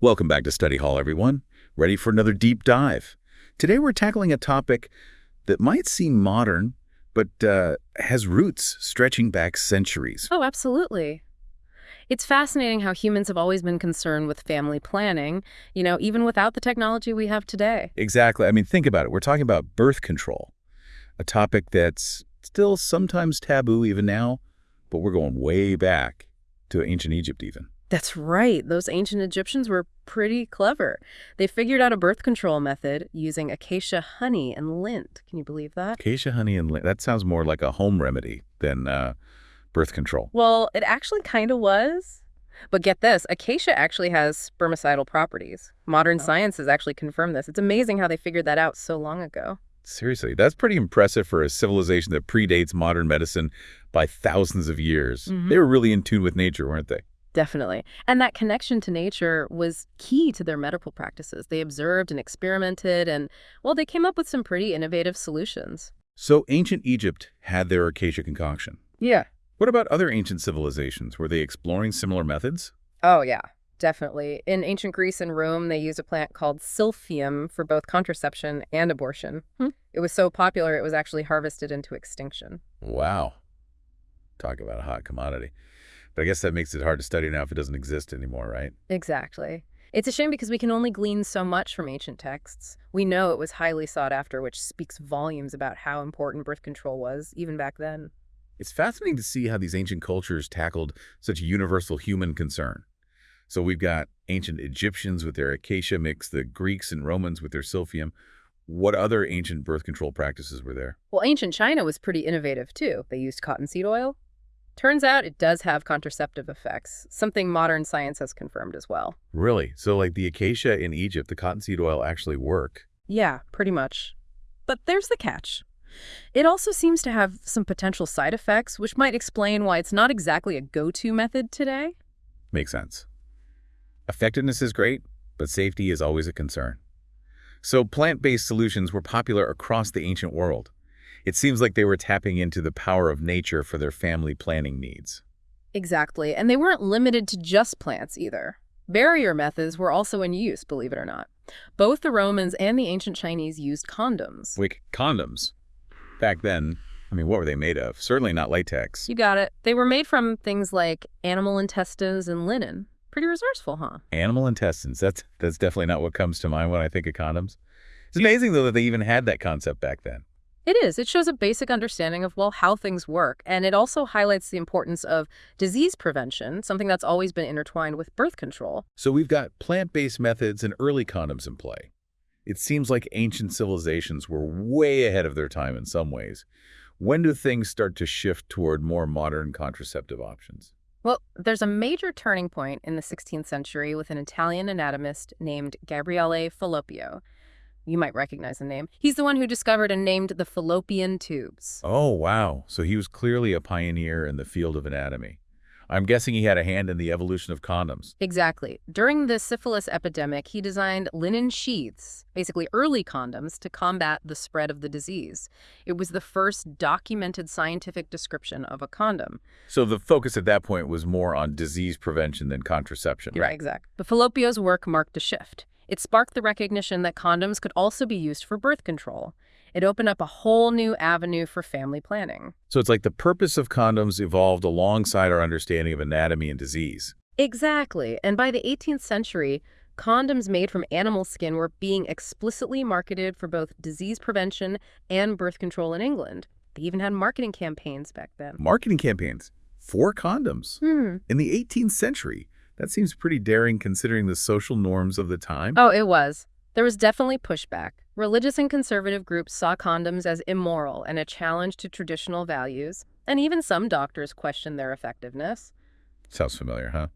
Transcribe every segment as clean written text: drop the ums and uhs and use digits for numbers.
Welcome back to Study Hall, everyone. Ready for another deep dive? Today we're tackling a topic that might seem modern, but has roots stretching back centuries. Oh, absolutely. It's fascinating how humans have always been concerned with family planning, even without the technology we have today. Exactly. I mean, think about it. We're talking about birth control, a topic that's still sometimes taboo even now, but we're going way back to ancient Egypt even. That's right. Those ancient Egyptians were pretty clever. They figured out a birth control method using acacia honey and lint. Can you believe that? Acacia honey and lint. That sounds more like a home remedy than birth control. Well, it actually kind of was. But get this, acacia actually has spermicidal properties. Modern science has actually confirmed this. It's amazing how they figured that out so long ago. Seriously, that's pretty impressive for a civilization that predates modern medicine by thousands of years. They were really in tune with nature, weren't they? Definitely. And that connection to nature was key to their medical practices. They observed and experimented, and, well, they came up with some pretty innovative solutions. So ancient Egypt had their acacia concoction. Yeah. What about other ancient civilizations? Were they exploring similar methods? Oh, yeah, definitely. In ancient Greece and Rome, they used a plant called silphium for both contraception and abortion. It was so popular, it was actually harvested into extinction. Wow. Talk about a hot commodity. But I guess that makes it hard to study now if it doesn't exist anymore, right? Exactly. It's a shame because we can only glean so much from ancient texts. We know it was highly sought after, which speaks volumes about how important birth control was, even back then. It's fascinating to see how these ancient cultures tackled such a universal human concern. So we've got ancient Egyptians with their acacia mix, the Greeks and Romans with their silphium. What other ancient birth control practices were there? Well, ancient China was pretty innovative, too. They used cottonseed oil. Turns out it does have contraceptive effects, something modern science has confirmed as well. Really? So like the acacia in Egypt, the cottonseed oil actually work? Yeah, pretty much. But there's the catch. It also seems to have some potential side effects, which might explain why it's not exactly a go-to method today. Makes sense. Effectiveness is great, but safety is always a concern. So plant-based solutions were popular across the ancient world. It seems like they were tapping into the power of nature for their family planning needs. Exactly, and they weren't limited to just plants either. Barrier methods were also in use, believe it or not. Both the Romans and the ancient Chinese used condoms. Wait, condoms? Back then, I mean, what were they made of? Certainly not latex. You got it. They were made from things like animal intestines and linen. Pretty resourceful, huh? Animal intestines. That's definitely not what comes to mind when I think of condoms. It's amazing, though, that they even had that concept back then. It is. It shows a basic understanding of, well, how things work. And it also highlights the importance of disease prevention, something that's always been intertwined with birth control. So we've got plant-based methods and early condoms in play. It seems like ancient civilizations were way ahead of their time in some ways. When do things start to shift toward more modern contraceptive options? Well, there's a major turning point in the 16th century with an Italian anatomist named Gabriele Falloppio. You might recognize the name. He's the one who discovered and named the fallopian tubes. Oh, wow. So he was clearly a pioneer in the field of anatomy. I'm guessing he had a hand in the evolution of condoms. Exactly. During the syphilis epidemic, he designed linen sheaths, basically early condoms, to combat the spread of the disease. It was the first documented scientific description of a condom. So the focus at that point was more on disease prevention than contraception. Right, exactly. But Falloppio's work marked a shift. It sparked the recognition that condoms could also be used for birth control. It opened up a whole new avenue for family planning. So it's like the purpose of condoms evolved alongside our understanding of anatomy and disease. Exactly. And by the 18th century, condoms made from animal skin were being explicitly marketed for both disease prevention and birth control in England. They even had marketing campaigns back then. Marketing campaigns for condoms in the 18th century. That seems pretty daring considering the social norms of the time. Oh, it was. There was definitely pushback. Religious and conservative groups saw condoms as immoral and a challenge to traditional values, and even some doctors questioned their effectiveness. Sounds familiar, huh?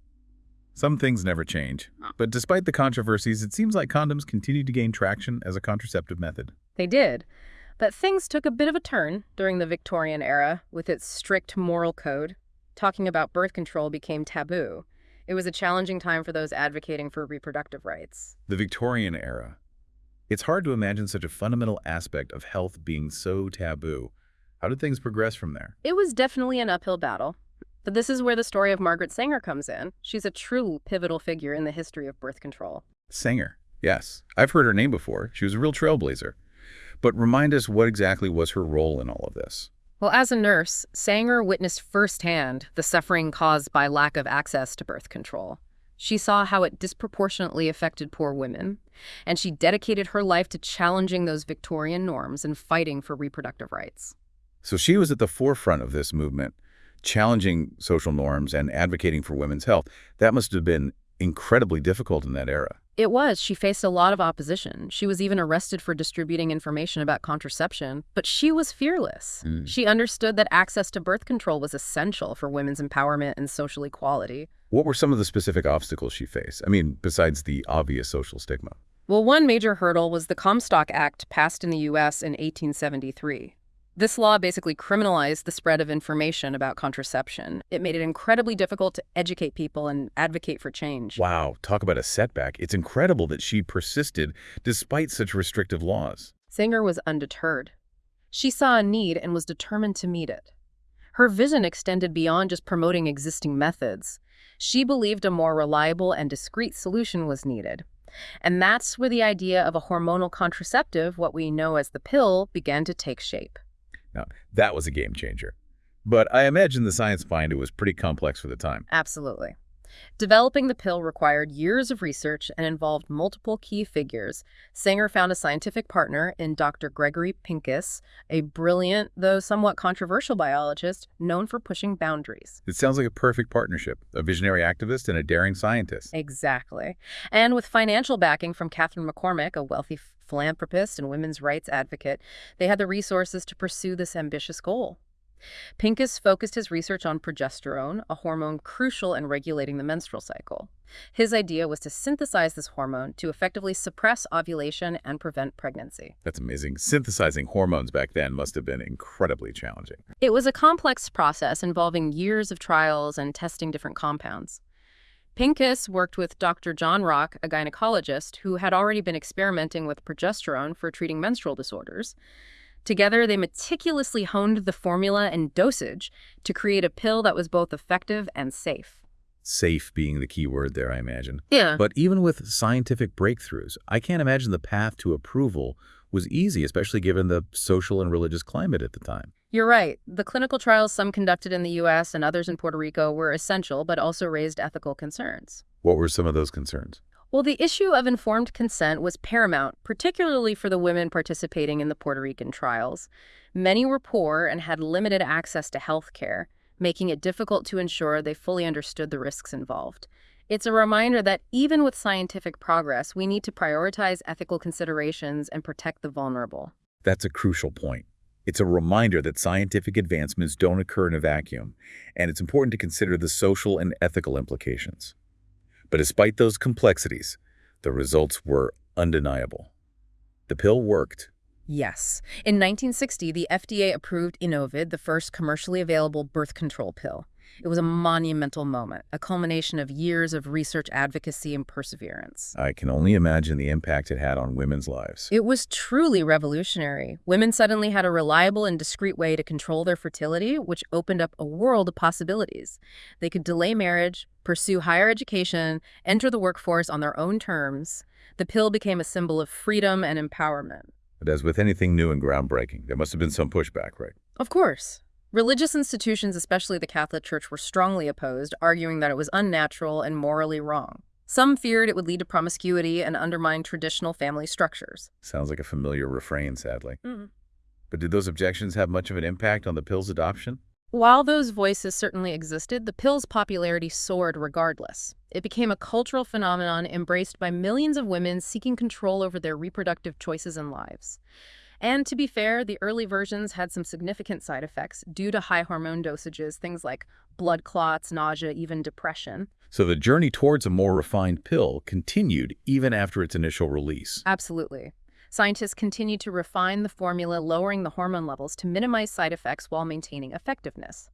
Some things never change. But despite the controversies, it seems like condoms continue to gain traction as a contraceptive method. They did. But things took a bit of a turn during the Victorian era with its strict moral code. Talking about birth control became taboo. It was a challenging time for those advocating for reproductive rights. The Victorian era. It's hard to imagine such a fundamental aspect of health being so taboo. How did things progress from there? It was definitely an uphill battle. But this is where the story of Margaret Sanger comes in. She's a true pivotal figure in the history of birth control. Sanger. Yes, I've heard her name before. She was a real trailblazer. But remind us, what exactly was her role in all of this? Well, as a nurse, Sanger witnessed firsthand the suffering caused by lack of access to birth control. She saw how it disproportionately affected poor women, and she dedicated her life to challenging those Victorian norms and fighting for reproductive rights. So she was at the forefront of this movement, challenging social norms and advocating for women's health. That must have been incredibly difficult in that era. It was. She faced a lot of opposition. She was even arrested for distributing information about contraception, but she was fearless. She understood that access to birth control was essential for women's empowerment and social equality. What were some of the specific obstacles she faced? I mean, besides the obvious social stigma. Well, one major hurdle was the Comstock Act passed in the U.S. in 1873. This law basically criminalized the spread of information about contraception. It made it incredibly difficult to educate people and advocate for change. Wow, talk about a setback. It's incredible that she persisted despite such restrictive laws. Sanger was undeterred. She saw a need and was determined to meet it. Her vision extended beyond just promoting existing methods. She believed a more reliable and discreet solution was needed. And that's where the idea of a hormonal contraceptive, what we know as the pill, began to take shape. Now, that was a game changer. But I imagine the science behind it was pretty complex for the time. Absolutely. Developing the pill required years of research and involved multiple key figures. Sanger found a scientific partner in Dr. Gregory Pincus, a brilliant, though somewhat controversial biologist known for pushing boundaries. It sounds like a perfect partnership, a visionary activist and a daring scientist. Exactly. And with financial backing from Catherine McCormick, a wealthy philanthropist and women's rights advocate, they had the resources to pursue this ambitious goal. Pincus focused his research on progesterone, a hormone crucial in regulating the menstrual cycle. His idea was to synthesize this hormone to effectively suppress ovulation and prevent pregnancy. That's amazing. Synthesizing hormones back then must have been incredibly challenging. It was a complex process involving years of trials and testing different compounds. Pincus worked with Dr. John Rock, a gynecologist who had already been experimenting with progesterone for treating menstrual disorders. Together, they meticulously honed the formula and dosage to create a pill that was both effective and safe. Safe being the key word there, I imagine. Yeah. But even with scientific breakthroughs, I can't imagine the path to approval was easy, especially given the social and religious climate at the time. You're right. The clinical trials, some conducted in the U.S. and others in Puerto Rico, were essential, but also raised ethical concerns. What were some of those concerns? Well, the issue of informed consent was paramount, particularly for the women participating in the Puerto Rican trials. Many were poor and had limited access to health care, making it difficult to ensure they fully understood the risks involved. It's a reminder that even with scientific progress, we need to prioritize ethical considerations and protect the vulnerable. That's a crucial point. It's a reminder that scientific advancements don't occur in a vacuum, and it's important to consider the social and ethical implications. But despite those complexities, the results were undeniable. The pill worked. Yes. In 1960, the FDA approved Inovid, the first commercially available birth control pill. It was a monumental moment, a culmination of years of research advocacy and perseverance. I can only imagine the impact it had on women's lives. It was truly revolutionary. Women suddenly had a reliable and discreet way to control their fertility, which opened up a world of possibilities. They could delay marriage, pursue higher education, enter the workforce on their own terms. The pill became a symbol of freedom and empowerment. But as with anything new and groundbreaking, there must have been some pushback, right? Of course. Religious institutions, especially the Catholic Church, were strongly opposed, arguing that it was unnatural and morally wrong. Some feared it would lead to promiscuity and undermine traditional family structures. Sounds like a familiar refrain, sadly. But did those objections have much of an impact on the pill's adoption? While those voices certainly existed, the pill's popularity soared regardless. It became a cultural phenomenon embraced by millions of women seeking control over their reproductive choices and lives. And to be fair, the early versions had some significant side effects due to high hormone dosages, things like blood clots, nausea, even depression. So the journey towards a more refined pill continued even after its initial release. Absolutely. Scientists continued to refine the formula, lowering the hormone levels to minimize side effects while maintaining effectiveness.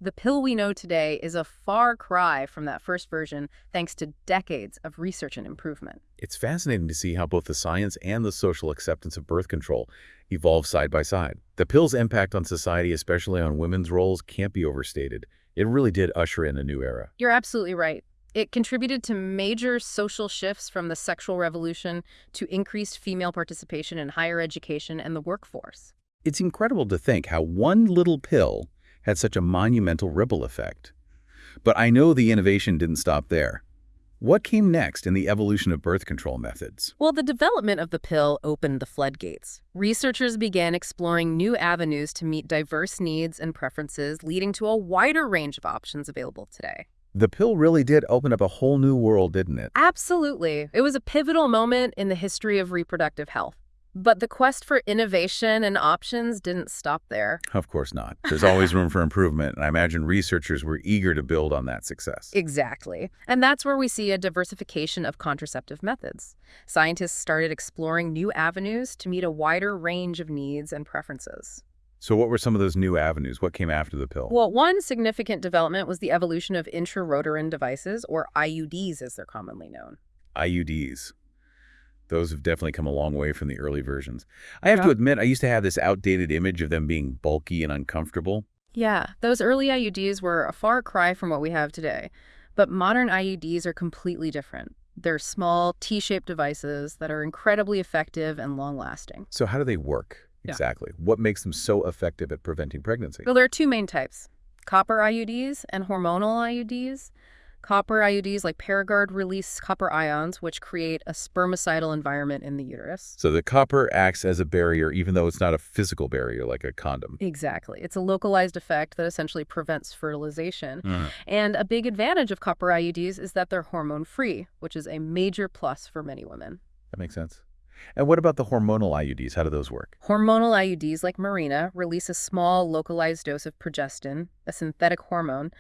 The pill we know today is a far cry from that first version, thanks to decades of research and improvement. It's fascinating to see how both the science and the social acceptance of birth control evolve side by side. The pill's impact on society, especially on women's roles, can't be overstated. It really did usher in a new era. You're absolutely right. It contributed to major social shifts from the sexual revolution to increased female participation in higher education and the workforce. It's incredible to think how one little pill had such a monumental ripple effect. But I know the innovation didn't stop there. What came next in the evolution of birth control methods? Well, the development of the pill opened the floodgates. Researchers began exploring new avenues to meet diverse needs and preferences, leading to a wider range of options available today. The pill really did open up a whole new world, didn't it? Absolutely. It was a pivotal moment in the history of reproductive health. But the quest for innovation and options didn't stop there. Of course not. There's always room for improvement, and I imagine researchers were eager to build on that success. Exactly. And that's where we see a diversification of contraceptive methods. Scientists started exploring new avenues to meet a wider range of needs and preferences. So what were some of those new avenues? What came after the pill? Well, one significant development was the evolution of intrauterine devices, or IUDs as they're commonly known. IUDs. Those have definitely come a long way from the early versions. I have to admit, I used to have this outdated image of them being bulky and uncomfortable. Yeah, those early IUDs were a far cry from what we have today. But modern IUDs are completely different. They're small, T-shaped devices that are incredibly effective and long-lasting. So how do they work exactly? What makes them so effective at preventing pregnancy? Well, there are two main types, copper IUDs and hormonal IUDs. Copper IUDs like Paragard release copper ions, which create a spermicidal environment in the uterus. So the copper acts as a barrier, even though it's not a physical barrier like a condom. Exactly. It's a localized effect that essentially prevents fertilization. And a big advantage of copper IUDs is that they're hormone-free, which is a major plus for many women. That makes sense. And what about the hormonal IUDs? How do those work? Hormonal IUDs like Mirena release a small localized dose of progestin, a synthetic hormone.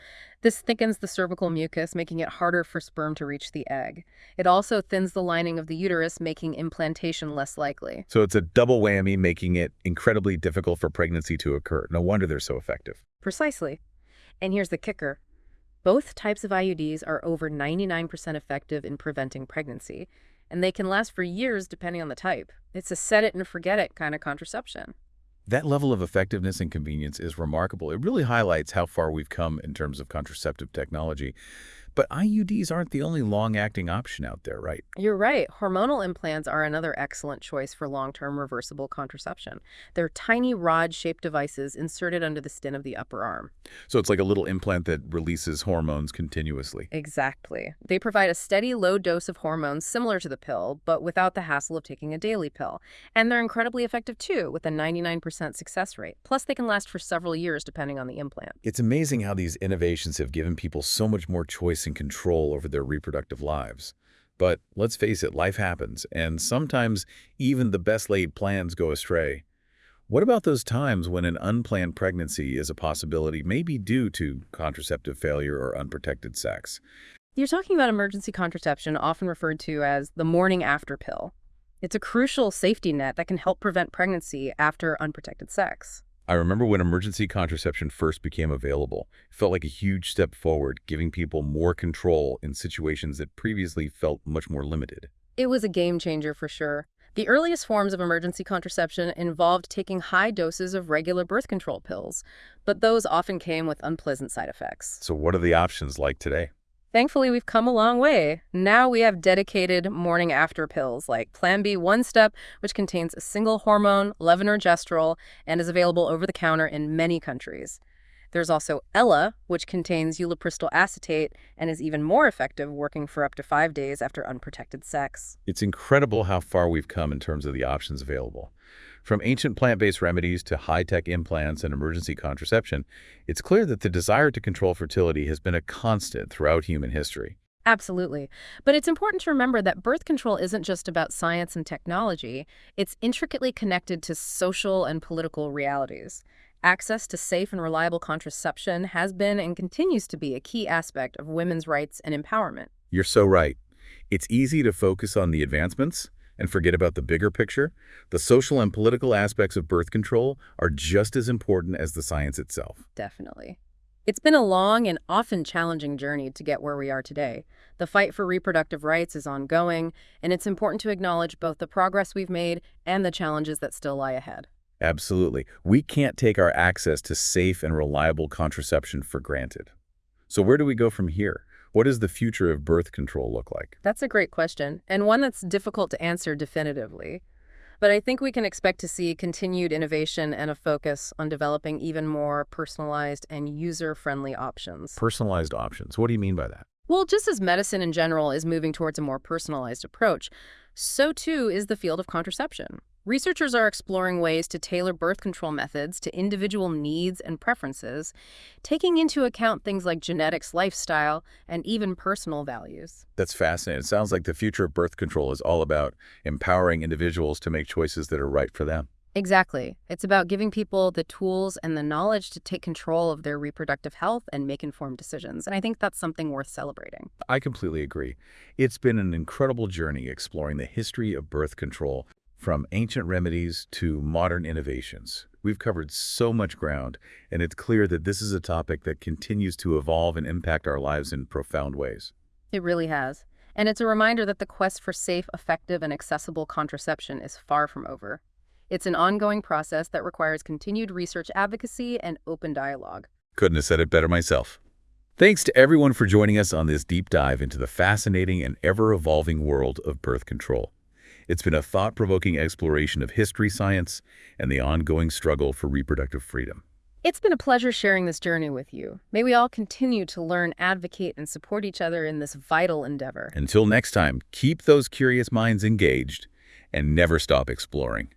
This thickens the cervical mucus, making it harder for sperm to reach the egg. It also thins the lining of the uterus, making implantation less likely. So it's a double whammy, making it incredibly difficult for pregnancy to occur. No wonder they're so effective. Precisely. And here's the kicker. Both types of IUDs are over 99% effective in preventing pregnancy, and they can last for years depending on the type. It's a set it and forget it kind of contraception. That level of effectiveness and convenience is remarkable. It really highlights how far we've come in terms of contraceptive technology. But IUDs aren't the only long-acting option out there, right? You're right. Hormonal implants are another excellent choice for long-term reversible contraception. They're tiny rod-shaped devices inserted under the skin of the upper arm. So it's like a little implant that releases hormones continuously. Exactly. They provide a steady, low dose of hormones similar to the pill, but without the hassle of taking a daily pill. And they're incredibly effective, too, with a 99% success rate. Plus, they can last for several years depending on the implant. It's amazing how these innovations have given people so much more choice and control over their reproductive lives. But let's face it, life happens, and sometimes even the best-laid plans go astray. What about those times when an unplanned pregnancy is a possibility, maybe due to contraceptive failure or unprotected sex? You're talking about emergency contraception, often referred to as the morning after pill. It's a crucial safety net that can help prevent pregnancy after unprotected sex. I remember when emergency contraception first became available. It felt like a huge step forward, giving people more control in situations that previously felt much more limited. It was a game changer for sure. The earliest forms of emergency contraception involved taking high doses of regular birth control pills, but those often came with unpleasant side effects. So what are the options like today? Thankfully, we've come a long way. Now we have dedicated morning after pills like Plan B One Step, which contains a single hormone, levonorgestrel, and is available over the counter in many countries. There's also Ella, which contains ulipristal acetate and is even more effective, working for up to 5 days after unprotected sex. It's incredible how far we've come in terms of the options available. From ancient plant-based remedies to high-tech implants and emergency contraception, it's clear that the desire to control fertility has been a constant throughout human history. Absolutely. But it's important to remember that birth control isn't just about science and technology. It's intricately connected to social and political realities. Access to safe and reliable contraception has been and continues to be a key aspect of women's rights and empowerment. You're so right. It's easy to focus on the advancements and forget about the bigger picture. The social and political aspects of birth control are just as important as the science itself. Definitely. It's been a long and often challenging journey to get where we are today. The fight for reproductive rights is ongoing, and it's important to acknowledge both the progress we've made and the challenges that still lie ahead. Absolutely. We can't take our access to safe and reliable contraception for granted. So where do we go from here? What does the future of birth control look like? That's a great question, and one that's difficult to answer definitively. But I think we can expect to see continued innovation and a focus on developing even more personalized and user-friendly options. Personalized options. What do you mean by that? Well, just as medicine in general is moving towards a more personalized approach, so too is the field of contraception. Researchers are exploring ways to tailor birth control methods to individual needs and preferences, taking into account things like genetics, lifestyle, and even personal values. That's fascinating. It sounds like the future of birth control is all about empowering individuals to make choices that are right for them. Exactly. It's about giving people the tools and the knowledge to take control of their reproductive health and make informed decisions. And I think that's something worth celebrating. I completely agree. It's been an incredible journey exploring the history of birth control, from ancient remedies to modern innovations. We've covered so much ground, and it's clear that this is a topic that continues to evolve and impact our lives in profound ways. It really has. And it's a reminder that the quest for safe, effective, and accessible contraception is far from over. It's an ongoing process that requires continued research advocacy and open dialogue. Couldn't have said it better myself. Thanks to everyone for joining us on this deep dive into the fascinating and ever-evolving world of birth control. It's been a thought-provoking exploration of history, science, and the ongoing struggle for reproductive freedom. It's been a pleasure sharing this journey with you. May we all continue to learn, advocate, and support each other in this vital endeavor. Until next time, keep those curious minds engaged and never stop exploring.